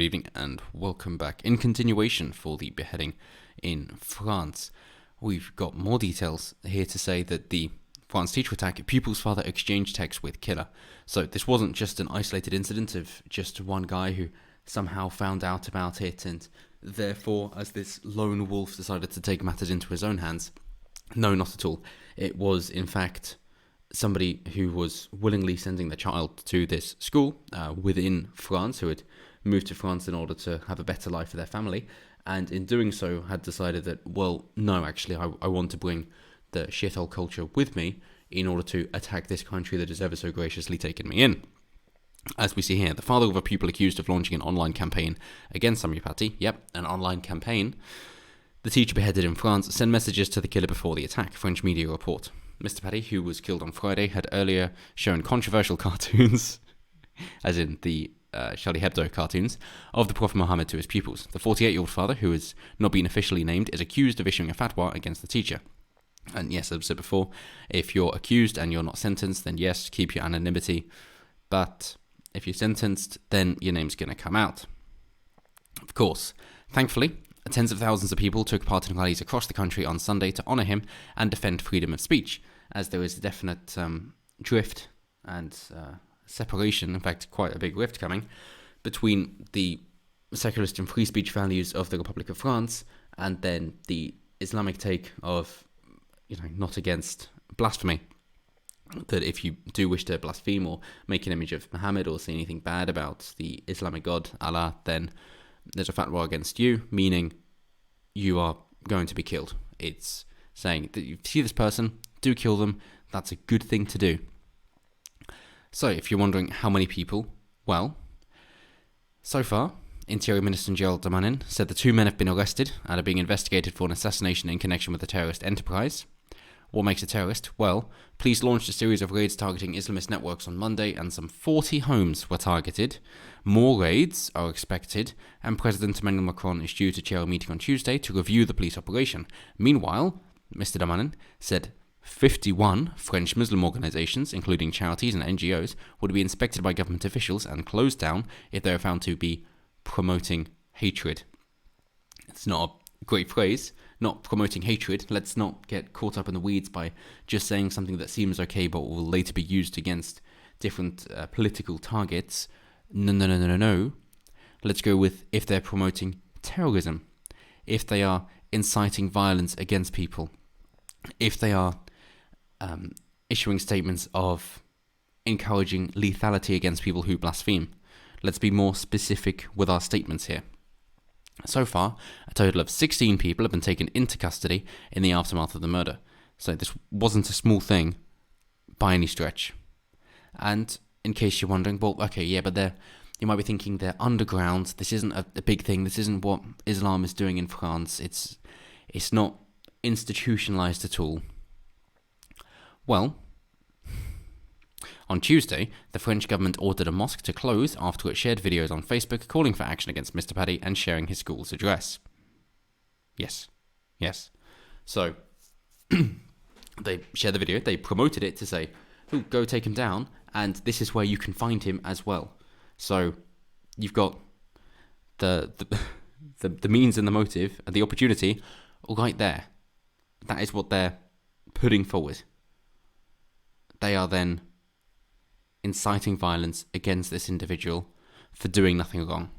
evening, and welcome back. In continuation for the beheading in France, we've got more details here to say that the France teacher attack, pupil's father exchanged texts with killer. So this wasn't just an isolated incident of just one guy who somehow found out about it and therefore, as this lone wolf, decided to take matters into his own hands. No, not at all. It was, in fact, somebody who was willingly sending their child to this school within France, who had moved to France in order to have a better life for their family, and in doing so had decided that, well, no, actually, I want to bring the shithole culture with me in order to attack this country that has ever so graciously taken me in. As we see here, the father of a pupil accused of launching an online campaign against Samuel Paty, an online campaign, the teacher beheaded in France, sent messages to the killer before the attack, French media report. Mr. Paty, who was killed on Friday, had earlier shown controversial cartoons, as in the Charlie Hebdo cartoons, of the Prophet Muhammad to his pupils. The 48-year-old father, who has not been officially named, is accused of issuing a fatwa against the teacher. And yes, as I've said before, if you're accused and you're not sentenced, then yes, keep your anonymity. But if you're sentenced, then your name's going to come out. Of course, thankfully, tens of thousands of people took part in rallies across the country on Sunday to honour him and defend freedom of speech, as there is a definite drift and separation, in fact quite a big rift coming, between the secularist and free speech values of the Republic of France and then the Islamic take of, not against blasphemy. That if you do wish to blaspheme or make an image of Muhammad or say anything bad about the Islamic God, Allah, then there's a fatwa against you, meaning you are going to be killed. It's saying that you see this person, do kill them, that's a good thing to do. So, if you're wondering how many people, well, so far, Interior Minister Gérald Darmanin said the two men have been arrested and are being investigated for an assassination in connection with a terrorist enterprise. What makes a terrorist? Well, police launched a series of raids targeting Islamist networks on Monday, and some 40 homes were targeted. More raids are expected, and President Emmanuel Macron is due to chair a meeting on Tuesday to review the police operation. Meanwhile, Mr. Darmanin said 51 French Muslim organizations, including charities and NGOs, would be inspected by government officials and closed down if they are found to be promoting hatred. It's not a great phrase, not promoting hatred. Let's not get caught up in the weeds by just saying something that seems okay but will later be used against different political targets. No. Let's go with if they're promoting terrorism, if they are inciting violence against people, if they are issuing statements of encouraging lethality against people who blaspheme. Let's be more specific with our statements here. So far, a total of 16 people have been taken into custody in the aftermath of the murder. So this wasn't a small thing by any stretch. And in case you're wondering, well, okay, yeah, but you might be thinking they're underground. This isn't a big thing. This isn't what Islam is doing in France. It's not institutionalized at all. Well, on Tuesday, the French government ordered a mosque to close after it shared videos on Facebook calling for action against Mr. Paty and sharing his school's address. Yes. So, they shared the video, they promoted it to say, go take him down, and this is where you can find him as well. So, you've got the means and the motive and the opportunity right there. That is what they're putting forward. They are then inciting violence against this individual for doing nothing wrong.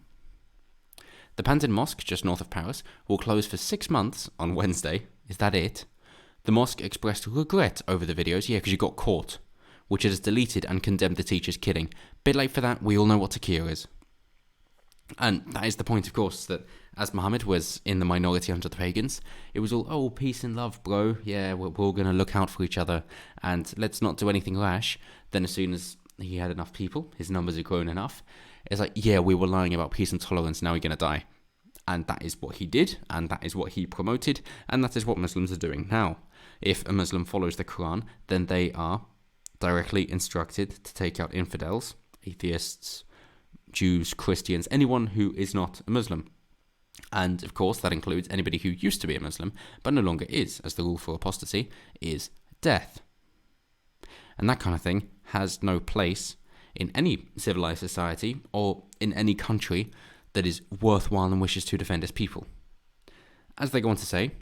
The Pantin Mosque, just north of Paris, will close for 6 months on Wednesday. Is that it? The mosque expressed regret over the videos, because you got caught, which it has deleted and condemned the teacher's killing. Bit late for that, we all know what Takia is. And that is the point, of course, that as Muhammad was in the minority under the pagans, it was all, peace and love, bro. Yeah, we're all going to look out for each other, and let's not do anything rash. Then as soon as he had enough people, his numbers had grown enough, it's like, yeah, we were lying about peace and tolerance, now we're going to die. And that is what he did, and that is what he promoted, and that is what Muslims are doing now. If a Muslim follows the Quran, then they are directly instructed to take out infidels, atheists, Jews, Christians, anyone who is not a Muslim. And of course, that includes anybody who used to be a Muslim, but no longer is, as the rule for apostasy is death. And that kind of thing has no place in any civilized society or in any country that is worthwhile and wishes to defend his people. As they go on to say,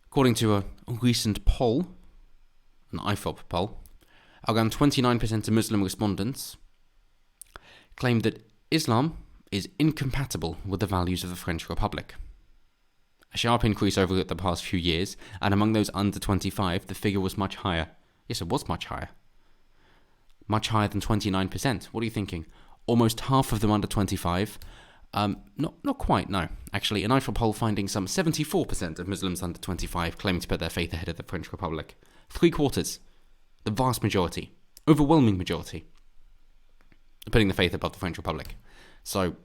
according to a recent poll, an IFOP poll, around 29% of Muslim respondents claimed that Islam is incompatible with the values of the French Republic. A sharp increase over the past few years, and among those under 25, the figure was much higher. Yes, it was much higher. Much higher than 29%. What are you thinking? Almost half of them under 25. Not quite, no. Actually, an IFOP poll finding some 74% of Muslims under 25 claiming to put their faith ahead of the French Republic. 3/4. The vast majority. Overwhelming majority. Putting the faith above the French Republic. So,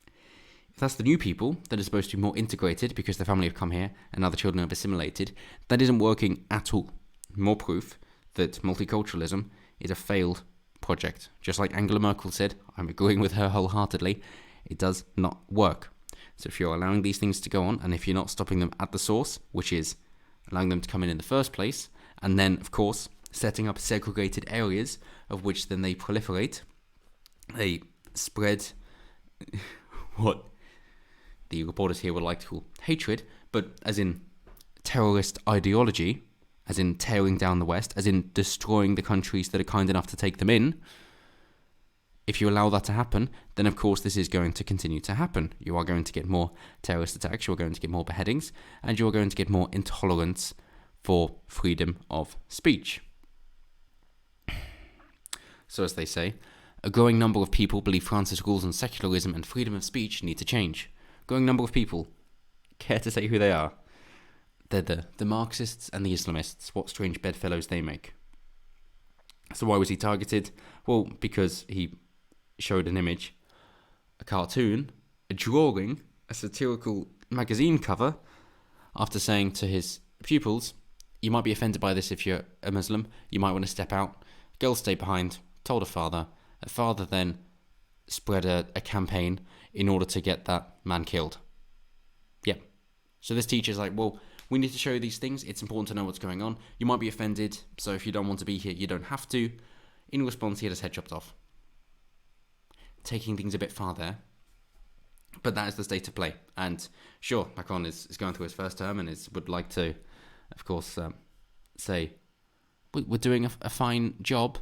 if that's the new people that are supposed to be more integrated because their family have come here and other children have assimilated, that isn't working at all. More proof that multiculturalism is a failed project. Just like Angela Merkel said, I'm agreeing with her wholeheartedly, it does not work. So if you're allowing these things to go on, and if you're not stopping them at the source, which is allowing them to come in the first place, and then, of course, setting up segregated areas of which then they proliferate, they spread what the reporters here would like to call hatred, but as in terrorist ideology, as in tearing down the West, as in destroying the countries that are kind enough to take them in. If you allow that to happen, then of course this is going to continue to happen. You are going to get more terrorist attacks, you are going to get more beheadings, and you are going to get more intolerance for freedom of speech. So as they say, a growing number of people believe France's rules on secularism and freedom of speech need to change. Growing number of people. Care to say who they are? They're the Marxists and the Islamists. What strange bedfellows they make. So why was he targeted? Well, because he showed an image, a cartoon, a drawing, a satirical magazine cover, after saying to his pupils, you might be offended by this if you're a Muslim, you might want to step out. Girls stay behind, told a father. A father then spread a campaign in order to get that man killed. Yeah. So this teacher's like, well, we need to show you these things. It's important to know what's going on. You might be offended, so if you don't want to be here, you don't have to. In response, he had his head chopped off. Taking things a bit far there. But that is the state of play. And sure, Macron is going through his first term and would like to, of course, say, we're doing a fine job,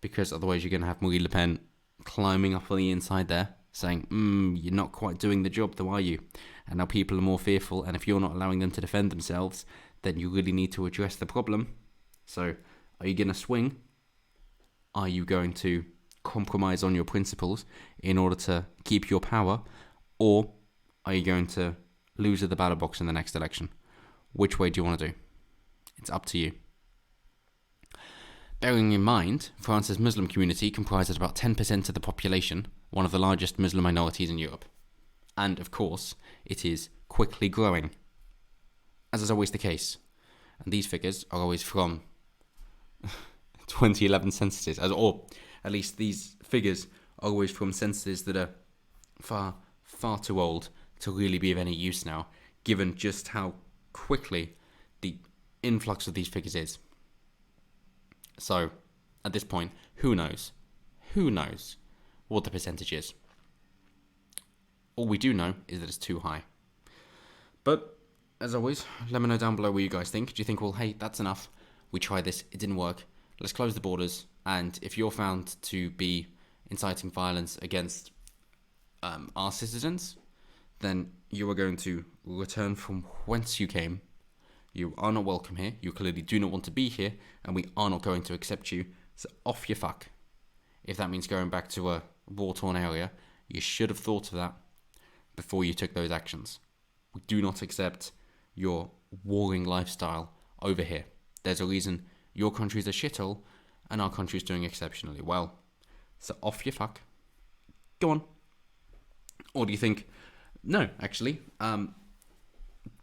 because otherwise you're going to have Marine Le Pen climbing up on the inside there, saying, you're not quite doing the job though, are you? And now people are more fearful, and if you're not allowing them to defend themselves, then you really need to address the problem. So, are you going to swing? Are you going to compromise on your principles in order to keep your power? Or are you going to lose at the ballot box in the next election? Which way do you want to do? It's up to you. Bearing in mind, France's Muslim community comprises about 10% of the population, one of the largest Muslim minorities in Europe. And, of course, it is quickly growing, as is always the case. And these figures are always from 2011 censuses, or at least these figures are always from censuses that are far too old to really be of any use now, given just how quickly the influx of these figures is. So, at this point, who knows? Who knows what the percentage is? All we do know is that it's too high. But, as always, let me know down below what you guys think. Do you think, well, hey, that's enough. We tried this, it didn't work. Let's close the borders. And if you're found to be inciting violence against our citizens, then you are going to return from whence you came. You are not welcome here. You clearly do not want to be here, and we are not going to accept you. So off you fuck. If that means going back to a war-torn area, you should have thought of that before you took those actions. We do not accept your warring lifestyle over here. There's a reason your country's a shithole, and our country's doing exceptionally well. So off you fuck. Go on. Or do you think, no, actually,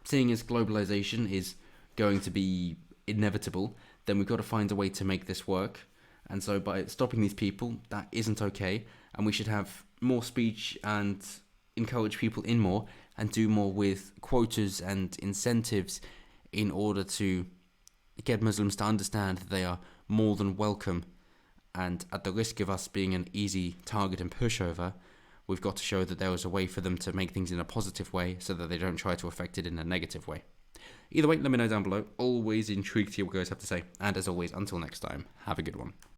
seeing as globalization is going to be inevitable, then we've got to find a way to make this work. And so by stopping these people, that isn't okay. And we should have more speech and encourage people in more and do more with quotas and incentives in order to get Muslims to understand that they are more than welcome And at the risk of us being an easy target and pushover, we've got to show that there is a way for them to make things in a positive way so that they don't try to affect it in a negative way. Either way, let me know down below. Always intrigued to hear what you guys have to say. And as always, until next time, have a good one.